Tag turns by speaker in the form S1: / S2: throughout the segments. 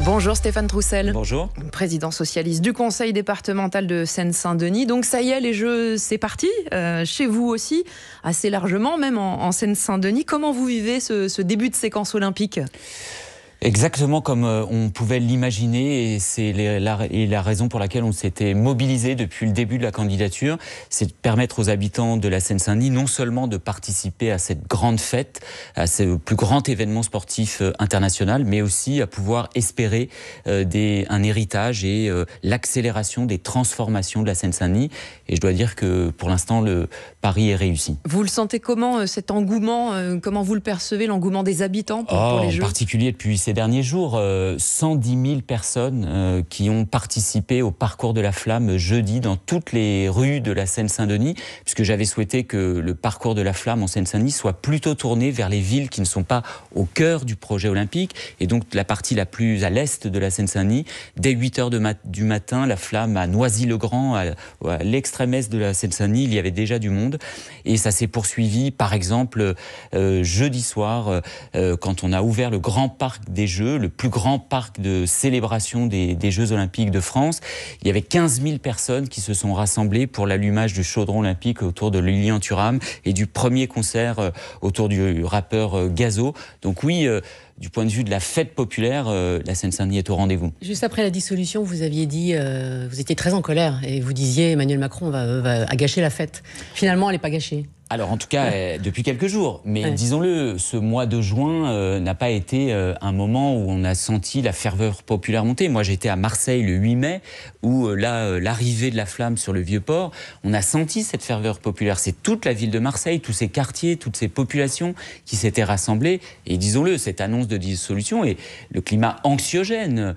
S1: Bonjour Stéphane Troussel.
S2: Bonjour.
S1: Président socialiste du conseil départemental de Seine-Saint-Denis. Donc ça y est, les Jeux, c'est parti. Chez vous aussi, assez largement, même en Seine-Saint-Denis. Comment vous vivez ce début de séquence olympique ?
S2: Exactement comme on pouvait l'imaginer, et c'est la raison pour laquelle on s'était mobilisé depuis le début de la candidature, c'est de permettre aux habitants de la Seine-Saint-Denis non seulement de participer à cette grande fête, à ce plus grand événement sportif international, mais aussi à pouvoir espérer un héritage et l'accélération des transformations de la Seine-Saint-Denis. Et je dois dire que pour l'instant, le pari est réussi.
S1: Vous le sentez comment, cet engouement, comment vous le percevez, l'engouement des habitants pour les Jeux ?
S2: En particulier depuis ces derniers jours, 110 000 personnes qui ont participé au parcours de la flamme jeudi dans toutes les rues de la Seine-Saint-Denis, puisque j'avais souhaité que le parcours de la flamme en Seine-Saint-Denis soit plutôt tourné vers les villes qui ne sont pas au cœur du projet olympique, et donc la partie la plus à l'est de la Seine-Saint-Denis. Dès 8h du matin, la flamme à Noisy-le-Grand, à l'extrême est de la Seine-Saint-Denis, il y avait déjà du monde, et ça s'est poursuivi par exemple jeudi soir, quand on a ouvert le grand parc des Jeux, le plus grand parc de célébration des Jeux Olympiques de France. Il y avait 15 000 personnes qui se sont rassemblées pour l'allumage du chaudron olympique autour de Lilian Thuram et du premier concert autour du rappeur Gazo. Donc oui, du point de vue de la fête populaire, la Seine-Saint-Denis est au rendez-vous.
S3: Juste après la dissolution, vous aviez dit, vous étiez très en colère et vous disiez Emmanuel Macron va gâcher la fête. Finalement, elle n'est pas gâchée.
S2: Alors en tout cas, depuis quelques jours. Mais disons-le, ce mois de juin n'a pas été un moment où on a senti la ferveur populaire monter. Moi, j'étais à Marseille le 8 mai, où l'arrivée de la flamme sur le Vieux-Port, on a senti cette ferveur populaire. C'est toute la ville de Marseille, tous ces quartiers, toutes ces populations qui s'étaient rassemblées. Et disons-le, cette annonce de dissolution et le climat anxiogène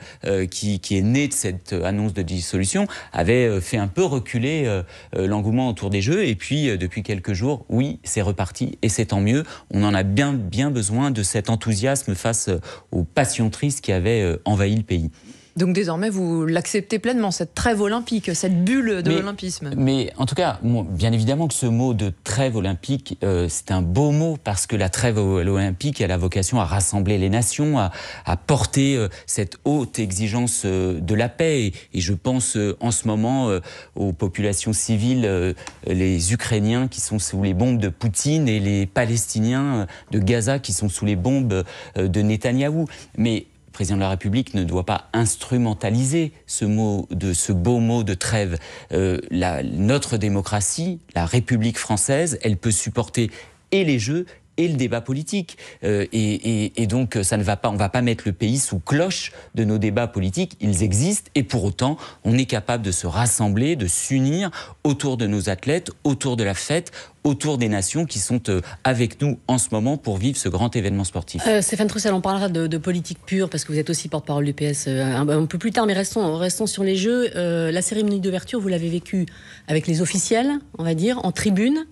S2: qui est né de cette annonce de dissolution avait fait un peu reculer l'engouement autour des Jeux. Et puis, depuis quelques jours, oui, c'est reparti et c'est tant mieux. On en a bien besoin de cet enthousiasme face aux passions tristes qui avaient envahi le pays.
S1: Donc désormais, vous l'acceptez pleinement, cette trêve olympique, cette bulle de l'olympisme.
S2: Mais en tout cas, bien évidemment que ce mot de trêve olympique, c'est un beau mot, parce que la trêve olympique, elle a vocation à rassembler les nations, à porter cette haute exigence de la paix. Et je pense en ce moment aux populations civiles, les Ukrainiens qui sont sous les bombes de Poutine et les Palestiniens de Gaza qui sont sous les bombes de Netanyahou. Mais le président de la République ne doit pas instrumentaliser ce beau mot de trêve. Notre démocratie, la République française, elle peut supporter et les Jeux et le débat politique. Et donc, ça ne va pas, on ne va pas mettre le pays sous cloche de nos débats politiques. Ils existent, et pour autant, on est capable de se rassembler, de s'unir autour de nos athlètes, autour de la fête, autour des nations qui sont avec nous en ce moment pour vivre ce grand événement sportif.
S3: Stéphane Troussel, on parlera de politique pure, parce que vous êtes aussi porte-parole du PS un peu plus tard, mais restons sur les Jeux. La cérémonie d'ouverture, vous l'avez vécue avec les officiels, on va dire, en tribune.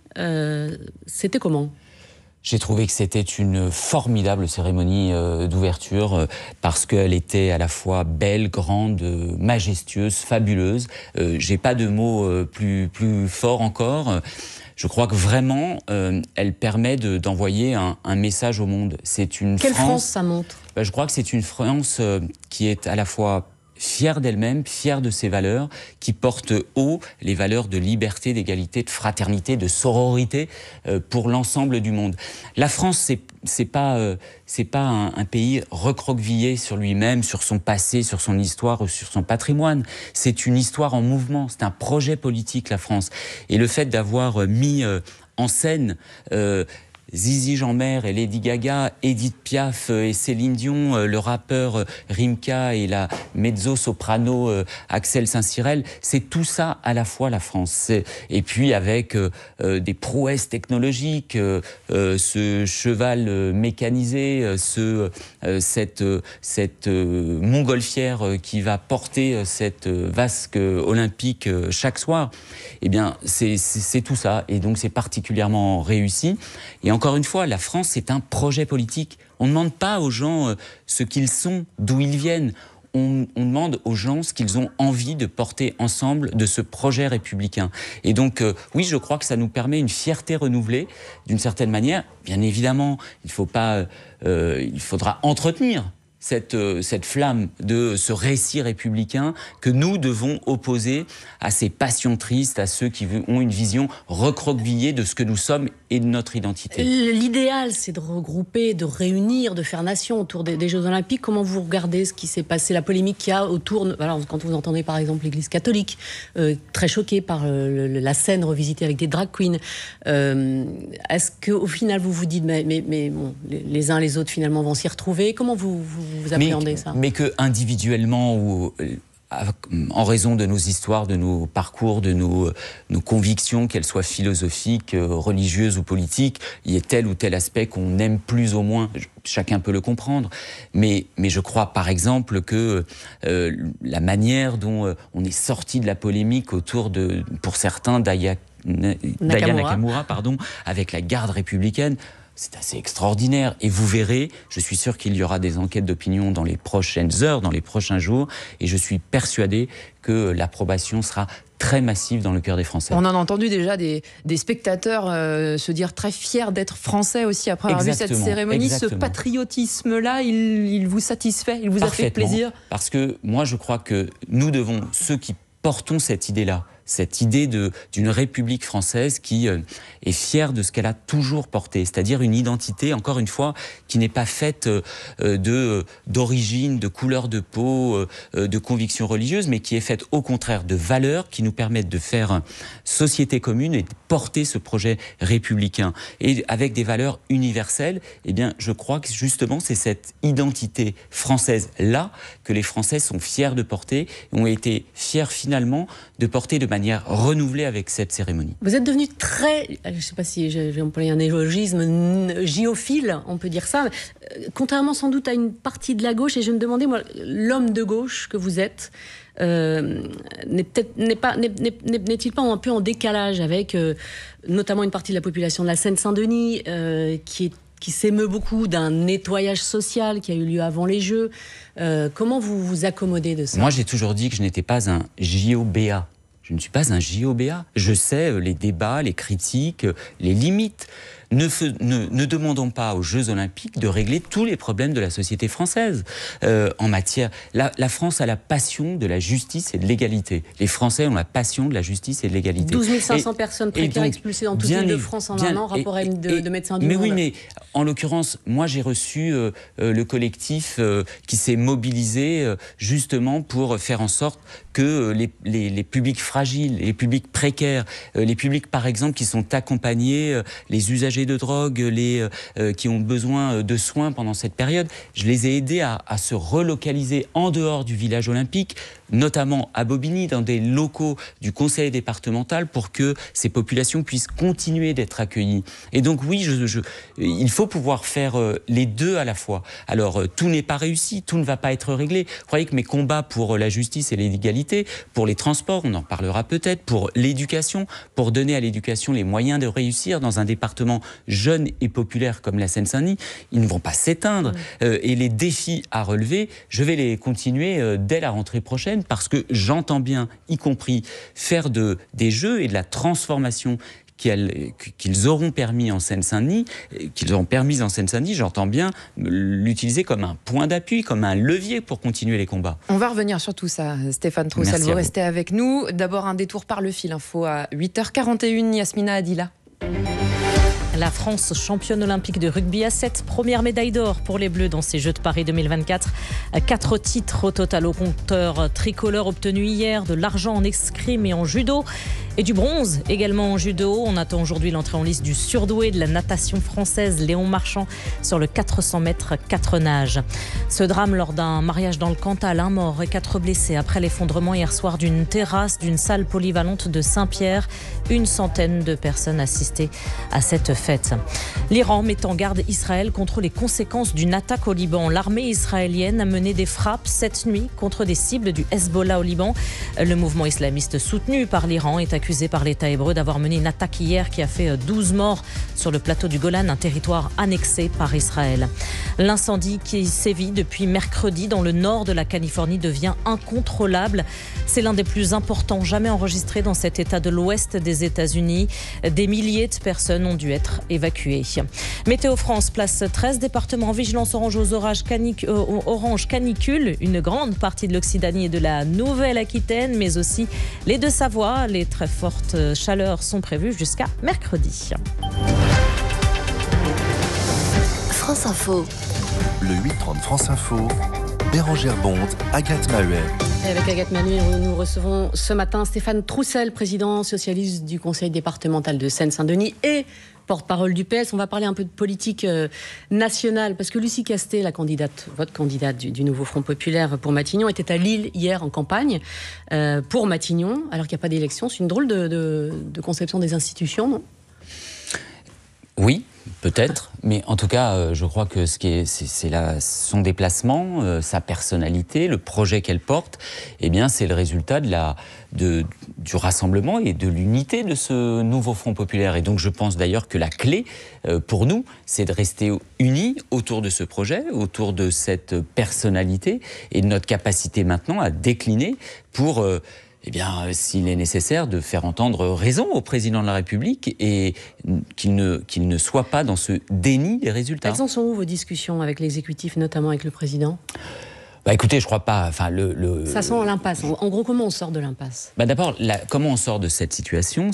S3: C'était comment ?
S2: J'ai trouvé que c'était une formidable cérémonie d'ouverture parce qu'elle était à la fois belle, grande, majestueuse, fabuleuse. J'ai pas de mots plus forts encore. Je crois que vraiment, elle permet d'envoyer un message au monde. C'est une
S3: Quelle France ça montre ?
S2: Je crois que c'est une France qui est à la fois fière d'elle-même, fière de ses valeurs, qui porte haut les valeurs de liberté, d'égalité, de fraternité, de sororité pour l'ensemble du monde. La France, c'est pas un pays recroquevillé sur lui-même, sur son passé, sur son histoire, sur son patrimoine. C'est une histoire en mouvement, c'est un projet politique, la France. Et le fait d'avoir mis en scène Zizi Jeanmaire et Lady Gaga, Edith Piaf et Céline Dion, le rappeur Rimka et la mezzo-soprano Axel Saint-Cyril, c'est tout ça à la fois la France. Et puis avec des prouesses technologiques, ce cheval mécanisé, cette montgolfière qui va porter cette vasque olympique chaque soir, eh bien c'est tout ça. Et donc c'est particulièrement réussi. Et encore une fois, la France, c'est un projet politique. On ne demande pas aux gens ce qu'ils sont, d'où ils viennent. On demande aux gens ce qu'ils ont envie de porter ensemble de ce projet républicain. Et donc, oui, je crois que ça nous permet une fierté renouvelée, d'une certaine manière. Bien évidemment, il faudra entretenir cette flamme de ce récit républicain que nous devons opposer à ces passions tristes, à ceux qui ont une vision recroquevillée de ce que nous sommes et de notre identité.
S3: L'idéal, c'est de regrouper, de réunir, de faire nation autour des Jeux Olympiques. Comment vous regardez ce qui s'est passé, la polémique qu'il y a autour... Alors, quand vous entendez par exemple l'Église catholique, très choquée par la scène revisitée avec des drag queens, est-ce qu'au final vous vous dites mais bon, les uns les autres finalement vont s'y retrouver? Comment vous appréhendez ça? Mais
S2: que individuellement ou en raison de nos histoires, de nos parcours, de nos convictions, qu'elles soient philosophiques, religieuses ou politiques, il y ait tel ou tel aspect qu'on aime plus ou moins, chacun peut le comprendre. Mais je crois par exemple que la manière dont on est sorti de la polémique autour de, pour certains, d'Aya Nakamura, avec la garde républicaine, c'est assez extraordinaire. Et vous verrez, je suis sûr qu'il y aura des enquêtes d'opinion dans les prochaines heures, dans les prochains jours. Et je suis persuadé que l'approbation sera très massive dans le cœur des Français.
S1: On en a entendu déjà des spectateurs se dire très fiers d'être français aussi après avoir vu cette cérémonie. Exactement. Ce patriotisme-là, il vous satisfait? Il vous a fait plaisir?
S2: Parce que moi, je crois que nous devons, ceux qui portons cette idée-là, cette idée d'une République française qui est fière de ce qu'elle a toujours porté, c'est-à-dire une identité, encore une fois, qui n'est pas faite d'origine, de couleur de peau, de convictions religieuses, mais qui est faite au contraire de valeurs qui nous permettent de faire société commune et de porter ce projet républicain. Et avec des valeurs universelles, eh bien, je crois que justement, c'est cette identité française-là que les Français sont fiers de porter, ont été fiers finalement de porter de manière renouvelée avec cette cérémonie.
S3: Vous êtes devenu très, je ne sais pas si je vais employer un néologisme, géophile, on peut dire ça, contrairement sans doute à une partie de la gauche, et je me demandais, moi, l'homme de gauche que vous êtes, n'est-il pas un peu en décalage avec notamment une partie de la population de la Seine-Saint-Denis qui s'émeut beaucoup d'un nettoyage social qui a eu lieu avant les Jeux? Comment vous vous accommodez de ça?
S2: Moi, j'ai toujours dit que je n'étais pas un JOBA. Je ne suis pas un JOBA. Je sais les débats, les critiques, les limites. Ne demandons pas aux Jeux Olympiques de régler tous les problèmes de la société française en matière... La France a la passion de la justice et de l'égalité. Les Français ont la passion de la justice et de l'égalité.
S3: 12 500 personnes précaires expulsées dans toute l'île de France en un an, rapport de Médecins du Monde.
S2: Mais oui, mais en l'occurrence, moi j'ai reçu le collectif qui s'est mobilisé justement pour faire en sorte que les publics fragiles, les publics précaires, les publics par exemple qui sont accompagnés, les usagers de drogue, qui ont besoin de soins pendant cette période, je les ai aidés à se relocaliser en dehors du village olympique, notamment à Bobigny, dans des locaux du conseil départemental, pour que ces populations puissent continuer d'être accueillies. Et donc oui, il faut pouvoir faire les deux à la fois. Alors tout n'est pas réussi, tout ne va pas être réglé. Vous croyez que mes combats pour la justice et l'égalité, pour les transports, on en parlera peut-être, pour l'éducation, pour donner à l'éducation les moyens de réussir dans un département jeune et populaire comme la Seine-Saint-Denis, ils ne vont pas s'éteindre. Et les défis à relever, je vais les continuer dès la rentrée prochaine, parce que j'entends bien, y compris, faire des Jeux et de la transformation qu'ils auront permis en Seine-Saint-Denis, j'entends bien l'utiliser comme un point d'appui, comme un levier pour continuer les combats.
S1: On va revenir sur tout ça, Stéphane Troussel, vous restez avec nous. D'abord un détour par le fil, info à 8h41, Yasmina Adila.
S4: La France, championne olympique de rugby à 7, première médaille d'or pour les Bleus dans ces Jeux de Paris 2024. 4 titres au total au compteur tricolore obtenus hier, de l'argent en escrime et en judo. Et du bronze également en judo. On attend aujourd'hui l'entrée en liste du surdoué de la natation française, Léon Marchand, sur le 400 mètres 4 nages. Ce drame lors d'un mariage dans le Cantal, un mort et 4 blessés après l'effondrement hier soir d'une terrasse d'une salle polyvalente de Saint-Pierre. Une centaine de personnes assistaient à cette fête. L'Iran met en garde Israël contre les conséquences d'une attaque au Liban. L'armée israélienne a mené des frappes cette nuit contre des cibles du Hezbollah au Liban. Le mouvement islamiste soutenu par l'Iran est accusé accusé par l'État hébreu d'avoir mené une attaque hier qui a fait 12 morts sur le plateau du Golan, un territoire annexé par Israël. L'incendie qui sévit depuis mercredi dans le nord de la Californie devient incontrôlable. C'est l'un des plus importants jamais enregistrés dans cet état de l'ouest des États-Unis. Des milliers de personnes ont dû être évacuées. Météo France place 13 départements en vigilance orange aux orange canicule. Une grande partie de l'Occitanie et de la Nouvelle-Aquitaine, mais aussi les Deux-Savoie. Les très fortes chaleurs sont prévues jusqu'à mercredi.
S5: France Info.
S6: Le 8-30 France Info, Bérangère Bonte, Agathe Maheuet.
S3: Avec Agathe Maheuet, nous recevons ce matin Stéphane Troussel, président socialiste du conseil départemental de Seine-Saint-Denis et porte-parole du PS. On va parler un peu de politique nationale, parce que Lucie Castet, votre candidate du nouveau Front Populaire pour Matignon, était à Lille hier en campagne pour Matignon, alors qu'il n'y a pas d'élection. C'est une drôle de conception des institutions, non ?
S2: Oui, peut-être, mais en tout cas, je crois que c'est son déplacement, sa personnalité, le projet qu'elle porte, eh bien, c'est le résultat du rassemblement et de l'unité de ce nouveau Front Populaire. Et donc, je pense d'ailleurs que la clé pour nous, c'est de rester unis autour de ce projet, autour de cette personnalité et de notre capacité maintenant à décliner pour eh bien, s'il est nécessaire de faire entendre raison au président de la République et qu'il ne soit pas dans ce déni des résultats.
S3: Elles en sont où vos discussions avec l'exécutif, notamment avec le président ?
S2: Écoutez, je crois pas. Enfin,
S3: ça sent l'impasse. En gros, comment on sort de l'impasse ?
S2: D'abord, comment on sort de cette situation,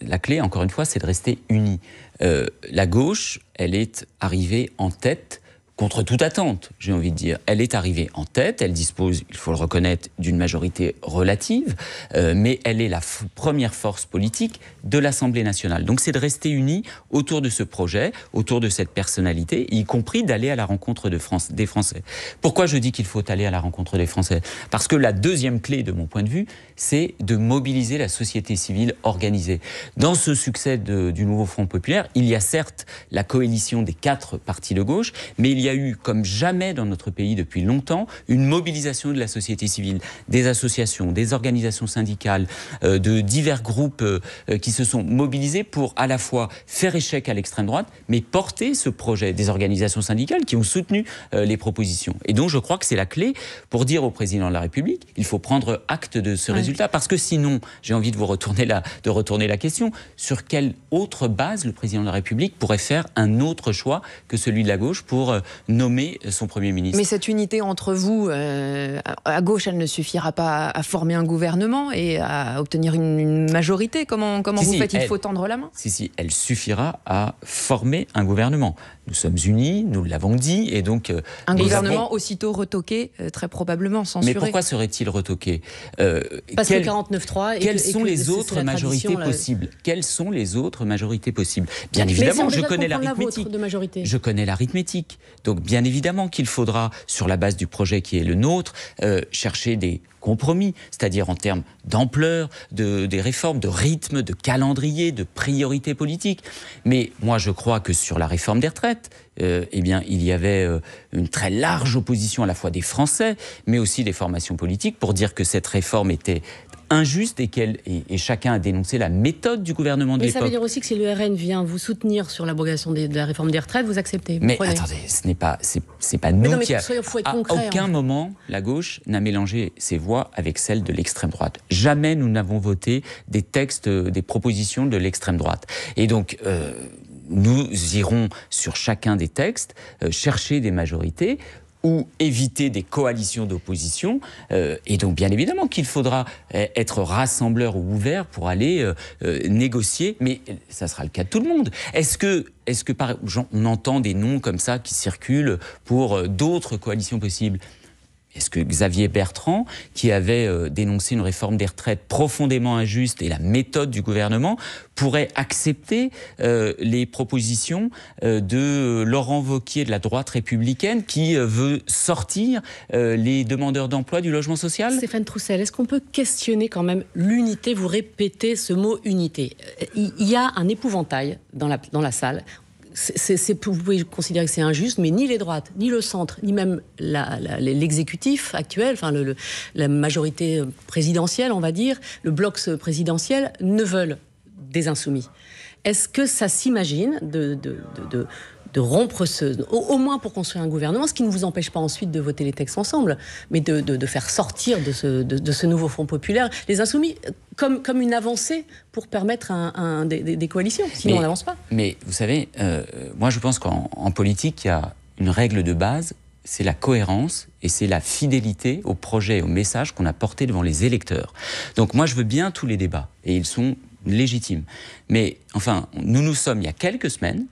S2: la clé, encore une fois, c'est de rester unis. La gauche, elle est arrivée en tête. Contre toute attente, j'ai envie de dire. Elle est arrivée en tête, elle dispose, il faut le reconnaître, d'une majorité relative, mais elle est la première force politique de l'Assemblée nationale. Donc c'est de rester unis autour de ce projet, autour de cette personnalité, y compris d'aller à la rencontre des Français. Pourquoi je dis qu'il faut aller à la rencontre des Français ? Parce que la deuxième clé, de mon point de vue, c'est de mobiliser la société civile organisée. Dans ce succès du nouveau Front Populaire, il y a certes la coalition des 4 partis de gauche, mais il y a eu, comme jamais dans notre pays depuis longtemps, une mobilisation de la société civile, des associations, des organisations syndicales, de divers groupes qui se sont mobilisés pour à la fois faire échec à l'extrême droite, mais porter ce projet, des organisations syndicales qui ont soutenu les propositions. Et donc je crois que c'est la clé pour dire au président de la République, il faut prendre acte de ce résultat, parce que sinon, j'ai envie de retourner la question, sur quelle autre base le président de la République pourrait faire un autre choix que celui de la gauche pour nommer son Premier ministre.
S1: Mais cette unité entre vous, à gauche, elle ne suffira pas à former un gouvernement et à obtenir une majorité. Comment vous faites ? Il faut tendre la main ?
S2: Si, elle suffira à former un gouvernement. Nous sommes unis, nous l'avons dit, et donc...
S1: un gouvernement aussitôt retoqué, très probablement censuré.
S2: Mais pourquoi serait-il retoqué ?
S3: Parce que 49.3...
S2: Quelles sont les autres majorités possibles ? Quelles sont les autres majorités possibles ? Bien évidemment, je connais l'arithmétique. Je connais l'arithmétique. Donc bien évidemment qu'il faudra, sur la base du projet qui est le nôtre, chercher des compromis, c'est-à-dire en termes d'ampleur, des réformes, de rythme, de calendrier, de priorités politiques. Mais moi, je crois que sur la réforme des retraites, eh bien, il y avait une très large opposition à la fois des Français, mais aussi des formations politiques, pour dire que cette réforme était injuste et chacun a dénoncé la méthode du gouvernement de l'époque.
S3: Mais ça veut dire aussi que si le RN vient vous soutenir sur l'abrogation de la réforme des retraites, vous acceptez, vous prenez.
S2: Attendez, c'est pas nous qui... À aucun moment, la gauche n'a mélangé ses voix avec celles de l'extrême droite. Jamais nous n'avons voté des textes, des propositions de l'extrême droite. Et donc... nous irons sur chacun des textes chercher des majorités ou éviter des coalitions d'opposition. Et donc, bien évidemment qu'il faudra être rassembleur ou ouvert pour aller négocier, mais ça sera le cas de tout le monde. Est-ce que on entend des noms comme ça qui circulent pour d'autres coalitions possibles ? Est-ce que Xavier Bertrand, qui avait dénoncé une réforme des retraites profondément injuste et la méthode du gouvernement, pourrait accepter les propositions de Laurent Wauquiez de la droite républicaine qui veut sortir les demandeurs d'emploi du logement social ?
S3: Stéphane Troussel, est-ce qu'on peut questionner quand même l'unité ? Vous répétez ce mot unité. Il y a un épouvantail dans la salle. vous pouvez considérer que c'est injuste, mais ni les droites, ni le centre, ni même l'exécutif actuel, enfin la majorité présidentielle, on va dire, le bloc présidentiel, ne veulent des insoumis. Est-ce que ça s'imagine de rompre au moins pour construire un gouvernement, ce qui ne vous empêche pas ensuite de voter les textes ensemble, mais de faire sortir de ce nouveau Front populaire les Insoumis comme une avancée pour permettre des coalitions, sinon on n'avance pas.
S2: Mais vous savez, moi je pense qu'en politique, il y a une règle de base, c'est la cohérence et c'est la fidélité au projet et au message qu'on a porté devant les électeurs. Donc moi je veux bien tous les débats, et ils sont légitimes. Mais enfin, nous sommes, il y a quelques semaines,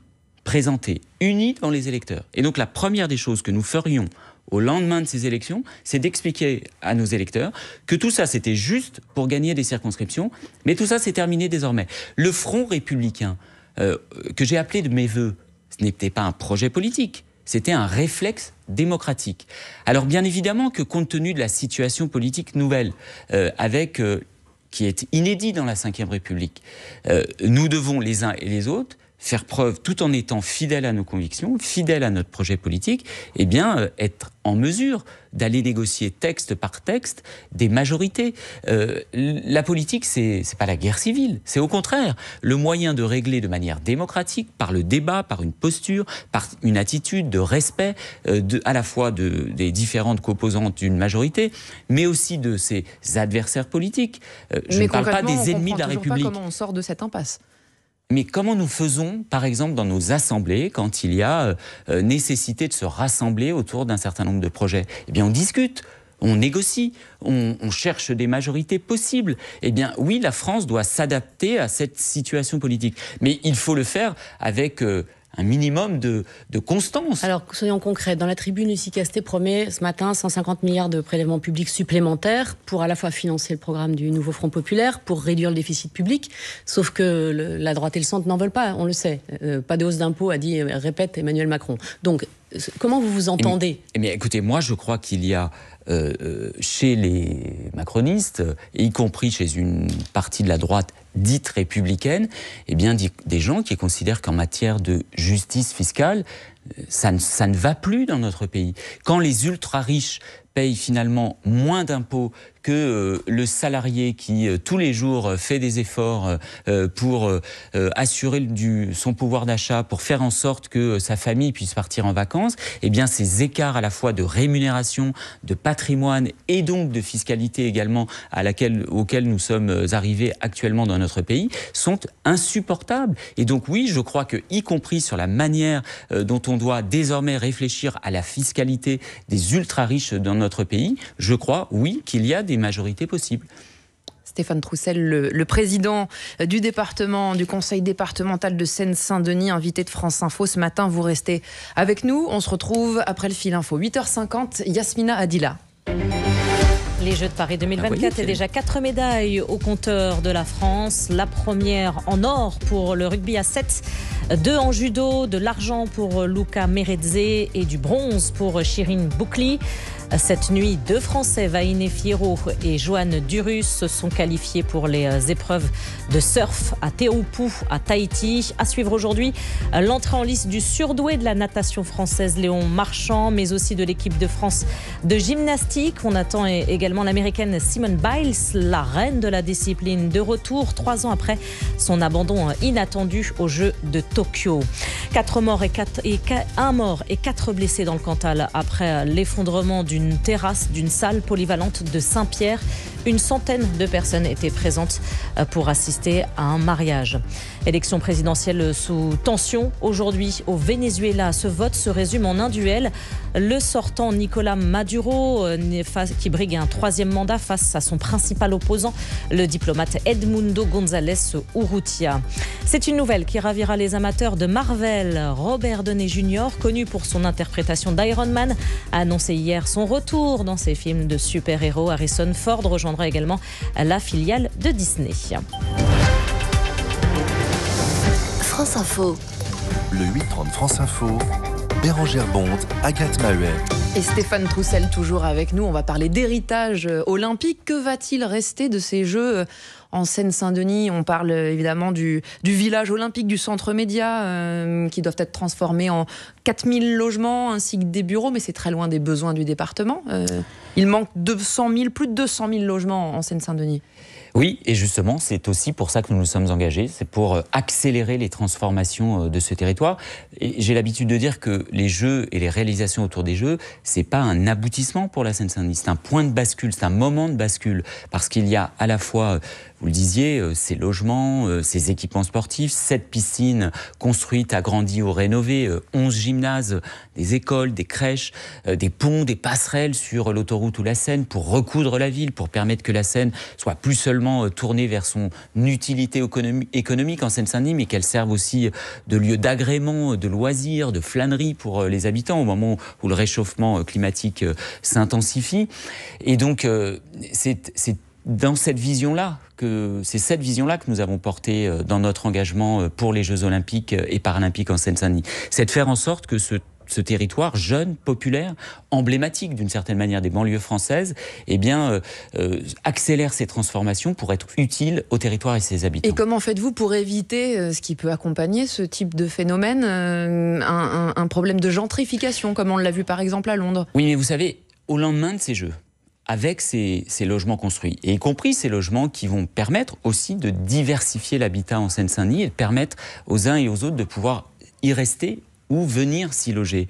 S2: présentés unis devant les électeurs. Et donc la première des choses que nous ferions au lendemain de ces élections, c'est d'expliquer à nos électeurs que tout ça c'était juste pour gagner des circonscriptions, mais tout ça c'est terminé désormais. Le Front républicain, que j'ai appelé de mes voeux, ce n'était pas un projet politique, c'était un réflexe démocratique. Alors bien évidemment que compte tenu de la situation politique nouvelle, qui est inédit dans la Ve République, nous devons les uns et les autres faire preuve, tout en étant fidèles à nos convictions, fidèles à notre projet politique, eh bien, être en mesure d'aller négocier texte par texte des majorités. La politique, c'est pas la guerre civile, c'est au contraire le moyen de régler de manière démocratique, par le débat, par une posture, par une attitude de respect, à la fois des différentes composantes d'une majorité, mais aussi de ses adversaires politiques. Je ne parle pas des ennemis de la République.
S1: Pas comment on sort de cette impasse.
S2: Mais comment nous faisons, par exemple, dans nos assemblées, quand il y a nécessité de se rassembler autour d'un certain nombre de projets ? Eh bien, on discute, on négocie, on cherche des majorités possibles. Eh bien, oui, la France doit s'adapter à cette situation politique. Mais il faut le faire avec un minimum de constance.
S3: Alors, soyons concrets. Dans la tribune, Lucie Castet promet ce matin 150 milliards de prélèvements publics supplémentaires pour à la fois financer le programme du nouveau Front populaire, pour réduire le déficit public. Sauf que la droite et le centre n'en veulent pas, on le sait. Pas de hausse d'impôts, répète Emmanuel Macron. Donc, comment vous vous entendez ?
S2: Mais écoutez, moi je crois qu'il y a chez les macronistes, y compris chez une partie de la droite dite républicaine, eh bien des gens qui considèrent qu'en matière de justice fiscale, ça ne va plus dans notre pays. Quand les ultra-riches payent finalement moins d'impôts que le salarié qui, tous les jours, fait des efforts pour assurer son pouvoir d'achat, pour faire en sorte que sa famille puisse partir en vacances, eh bien, ces écarts à la fois de rémunération, de patrimoine et donc de fiscalité également auxquels nous sommes arrivés actuellement dans notre pays sont insupportables. Et donc, oui, je crois que, y compris sur la manière dont on doit désormais réfléchir à la fiscalité des ultra-riches dans notre pays, je crois, oui, qu'il y a des majorités possibles.
S1: Stéphane Troussel, le président du conseil départemental de Seine-Saint-Denis, invité de France Info ce matin. Vous restez avec nous. On se retrouve après le fil info. 8h50, Yasmina Adila.
S4: Les Jeux de Paris 2024 et déjà 4 médailles au compteur de la France. La première en or pour le rugby à 7, 2 en judo, de l'argent pour Luca Meredze et du bronze pour Shirin Boukli. Cette nuit, 2 Français, Vainé Fierro et Joanne Durus, se sont qualifiés pour les épreuves de surf à Teahupo'o, à Tahiti. À suivre aujourd'hui, l'entrée en lice du surdoué de la natation française Léon Marchand, mais aussi de l'équipe de France de gymnastique. On attend également l'américaine Simone Biles, la reine de la discipline, de retour 3 ans après son abandon inattendu aux Jeux de Tokyo. 1 mort et 4 blessés dans le Cantal après l'effondrement d'une terrasse d'une salle polyvalente de Saint-Pierre. Une centaine de personnes étaient présentes pour assister à un mariage. Élection présidentielle sous tension aujourd'hui au Venezuela. Ce vote se résume en un duel. Le sortant Nicolás Maduro, qui brigue un 3e mandat face à son principal opposant, le diplomate Edmundo González Urrutia. C'est une nouvelle qui ravira les amateurs de Marvel. Robert Downey Jr., connu pour son interprétation d'Iron Man, a annoncé hier son retour dans ses films de super-héros. Harrison Ford rejoindra également la filiale de Disney.
S5: France Info.
S6: Le 8h30 France Info. Bérangère Bonde, Agathe Maheuet.
S1: Et Stéphane Troussel toujours avec nous. On va parler d'héritage olympique. Que va-t-il rester de ces Jeux en Seine-Saint-Denis. On parle évidemment du village olympique, du centre média, qui doivent être transformés en 4000 logements ainsi que des bureaux, mais c'est très loin des besoins du département. Il manque plus de 200 000 logements en Seine-Saint-Denis.
S2: Oui, et justement, c'est aussi pour ça que nous nous sommes engagés, c'est pour accélérer les transformations de ce territoire. Et j'ai l'habitude de dire que les Jeux et les réalisations autour des Jeux, c'est pas un aboutissement pour la Seine-Saint-Denis, c'est un point de bascule, c'est un moment de bascule, parce qu'il y a à la fois, vous le disiez, ces logements, ces équipements sportifs, 7 piscines construites, agrandies ou rénovées, 11 gymnases, des écoles, des crèches, des ponts, des passerelles sur l'autoroute ou la Seine pour recoudre la ville, pour permettre que la Seine soit plus seulement tournée vers son utilité économique en Seine-Saint-Denis, mais qu'elle serve aussi de lieu d'agrément, de loisirs, de flânerie pour les habitants au moment où le réchauffement climatique s'intensifie. Et donc, c'est dans cette vision-là c'est cette vision-là que nous avons portée dans notre engagement pour les Jeux Olympiques et Paralympiques en Seine-Saint-Denis. C'est de faire en sorte que ce territoire jeune, populaire, emblématique d'une certaine manière des banlieues françaises, accélère ces transformations pour être utile au territoire et ses habitants.
S1: Et comment faites-vous pour éviter ce qui peut accompagner ce type de phénomène, un problème de gentrification, comme on l'a vu par exemple à Londres?
S2: Oui, mais vous savez, au lendemain de ces Jeux, avec ces logements construits, et y compris ces logements qui vont permettre aussi de diversifier l'habitat en Seine-Saint-Denis et de permettre aux uns et aux autres de pouvoir y rester ou venir s'y loger.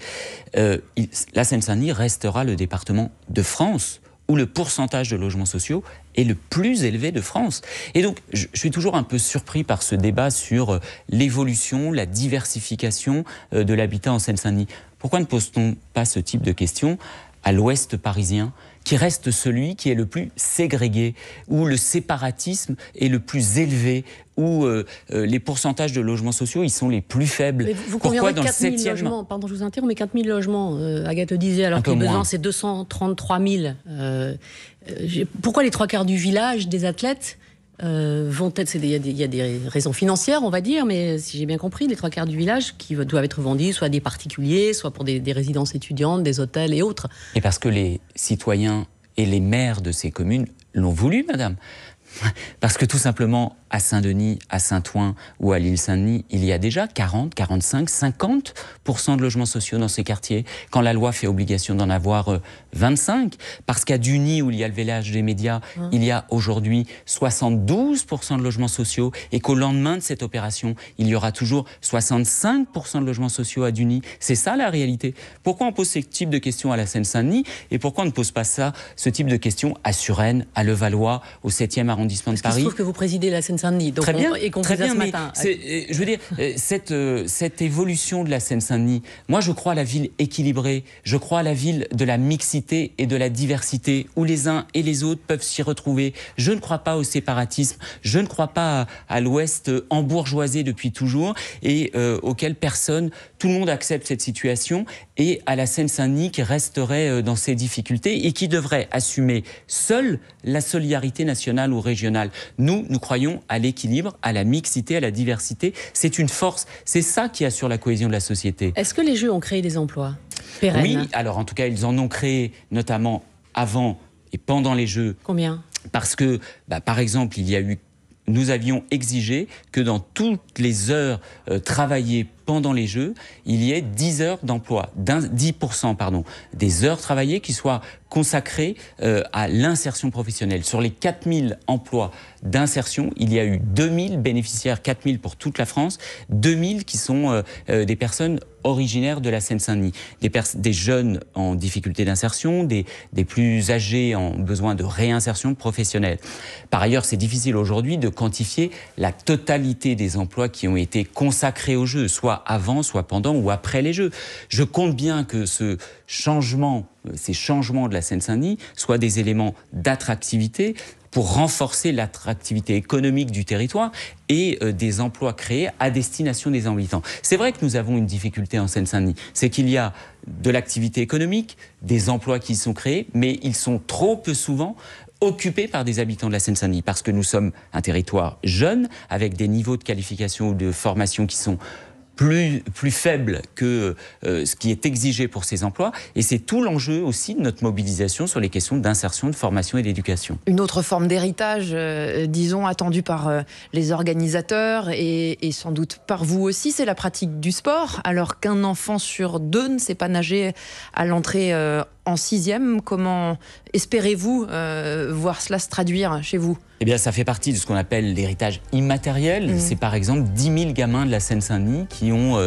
S2: La Seine-Saint-Denis restera le département de France où le pourcentage de logements sociaux est le plus élevé de France. Et donc, je suis toujours un peu surpris par ce débat sur l'évolution, la diversification de l'habitat en Seine-Saint-Denis. Pourquoi ne pose-t-on pas ce type de questions à l'ouest parisien, qui reste celui qui est le plus ségrégué, où le séparatisme est le plus élevé, où les pourcentages de logements sociaux ils sont les plus faibles.
S3: Mais vous pourquoi dans 4 000 logements, pardon je vous interromps, mais 4 000 logements, Agathe le disait, alors que les besoins c'est 233 000. Pourquoi les 3/4 du village des athlètes vont être, il y a des raisons financières, on va dire, mais si j'ai bien compris, les 3/4 du village qui doivent être vendus, soit à des particuliers, soit pour des résidences étudiantes, des hôtels et autres.
S2: Et parce que les citoyens et les maires de ces communes l'ont voulu, madame. Parce que tout simplement, à Saint-Denis, à Saint-Ouen ou à l'Île-Saint-Denis, il y a déjà 40, 45, 50% de logements sociaux dans ces quartiers, quand la loi fait obligation d'en avoir 25. Parce qu'à Duny, où il y a le village des médias, il y a aujourd'hui 72% de logements sociaux, et qu'au lendemain de cette opération, il y aura toujours 65% de logements sociaux à Duny. C'est ça la réalité. Pourquoi on pose ce type de questions à la Seine-Saint-Denis, et pourquoi on ne pose pas ce type de questions à Suresnes, à Levallois, au 7e arrondissement de Paris?
S3: Il se trouve que vous présidez la Seine-Saint-Denis, donc
S2: très bien,
S3: et qu'on
S2: très
S3: vous a
S2: bien,
S3: ce matin.
S2: Je veux dire, cette évolution de la Seine-Saint-Denis, moi je crois à la ville équilibrée, je crois à la ville de la mixité et de la diversité, où les uns et les autres peuvent s'y retrouver. Je ne crois pas au séparatisme, je ne crois pas à l'Ouest embourgeoisé depuis toujours, et auquel tout le monde accepte cette situation, et à la Seine-Saint-Denis qui resterait dans ses difficultés et qui devrait assumer seule la solidarité nationale ou régionale. Nous croyons à l'équilibre, à la mixité, à la diversité. C'est une force. C'est ça qui assure la cohésion de la société.
S3: Est-ce que les Jeux ont créé des emplois pérennes?
S2: Oui, alors en tout cas, ils en ont créé notamment avant et pendant les Jeux.
S3: Combien?
S2: Parce que, par exemple, nous avions exigé que dans toutes les heures travaillées pendant les Jeux, il y ait 10 heures d'emploi, 10% des heures travaillées qui soient consacrées à l'insertion professionnelle. Sur les 4000 emplois d'insertion, il y a eu 2000 bénéficiaires, 4000 pour toute la France, 2000 qui sont des personnes originaires de la Seine-Saint-Denis, des jeunes en difficulté d'insertion, des plus âgés en besoin de réinsertion professionnelle. Par ailleurs, c'est difficile aujourd'hui de quantifier la totalité des emplois qui ont été consacrés aux Jeux, soit avant, soit pendant ou après les Jeux. Je compte bien que ces changements de la Seine-Saint-Denis soient des éléments d'attractivité pour renforcer l'attractivité économique du territoire et des emplois créés à destination des habitants. C'est vrai que nous avons une difficulté en Seine-Saint-Denis, c'est qu'il y a de l'activité économique, des emplois qui sont créés, mais ils sont trop peu souvent occupés par des habitants de la Seine-Saint-Denis, parce que nous sommes un territoire jeune, avec des niveaux de qualification ou de formation qui sont plus faible que ce qui est exigé pour ces emplois. Et c'est tout l'enjeu aussi de notre mobilisation sur les questions d'insertion, de formation et d'éducation.
S1: Une autre forme d'héritage, disons, attendue par les organisateurs et sans doute par vous aussi, c'est la pratique du sport. Alors qu'un enfant sur 2 ne sait pas nager à l'entrée en 6e, comment espérez-vous voir cela se traduire chez vous ?
S2: Eh bien, ça fait partie de ce qu'on appelle l'héritage immatériel. C'est par exemple 10 000 gamins de la Seine-Saint-Denis qui ont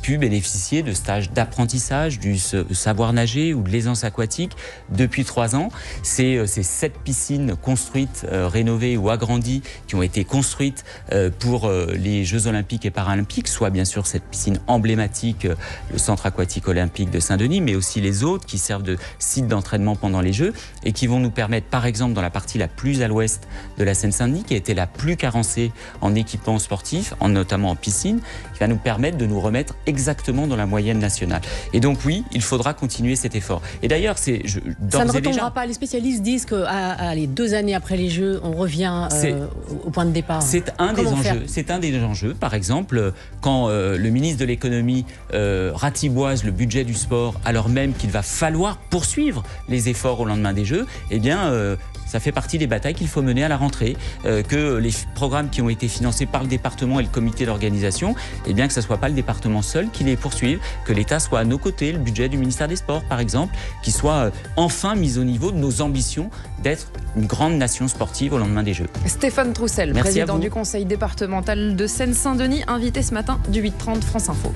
S2: pu bénéficier de stages d'apprentissage, du savoir nager ou de l'aisance aquatique depuis 3 ans. C'est 7 piscines construites, rénovées ou agrandies qui ont été construites pour les Jeux Olympiques et Paralympiques, soit bien sûr cette piscine emblématique, le Centre aquatique olympique de Saint-Denis, mais aussi les autres qui servent de site d'entraînement pendant les Jeux et qui vont nous permettre, par exemple, dans la partie la plus à l'ouest de la Seine-Saint-Denis, qui a été la plus carencée en équipements sportifs, notamment en piscine, qui va nous permettre de nous remettre exactement dans la moyenne nationale. Et donc oui, il faudra continuer cet effort. Et d'ailleurs,
S3: ça ne retombera pas. Les spécialistes disent que les 2 années après les Jeux, on revient au point de départ.
S2: C'est un des enjeux. C'est un des enjeux. Par exemple, quand le ministre de l'économie ratiboise le budget du sport, alors même qu'il va falloir poursuivre les efforts au lendemain des Jeux, eh bien, ça fait partie des batailles qu'il faut mener à la rentrée, que les programmes qui ont été financés par le département et le comité d'organisation, eh bien que ce ne soit pas le département seul qui les poursuive, que l'État soit à nos côtés, le budget du ministère des Sports par exemple, qui soit enfin mis au niveau de nos ambitions d'être une grande nation sportive au lendemain des Jeux.
S1: Stéphane Troussel, président du conseil départemental de Seine-Saint-Denis, invité ce matin du 8h30 France Info.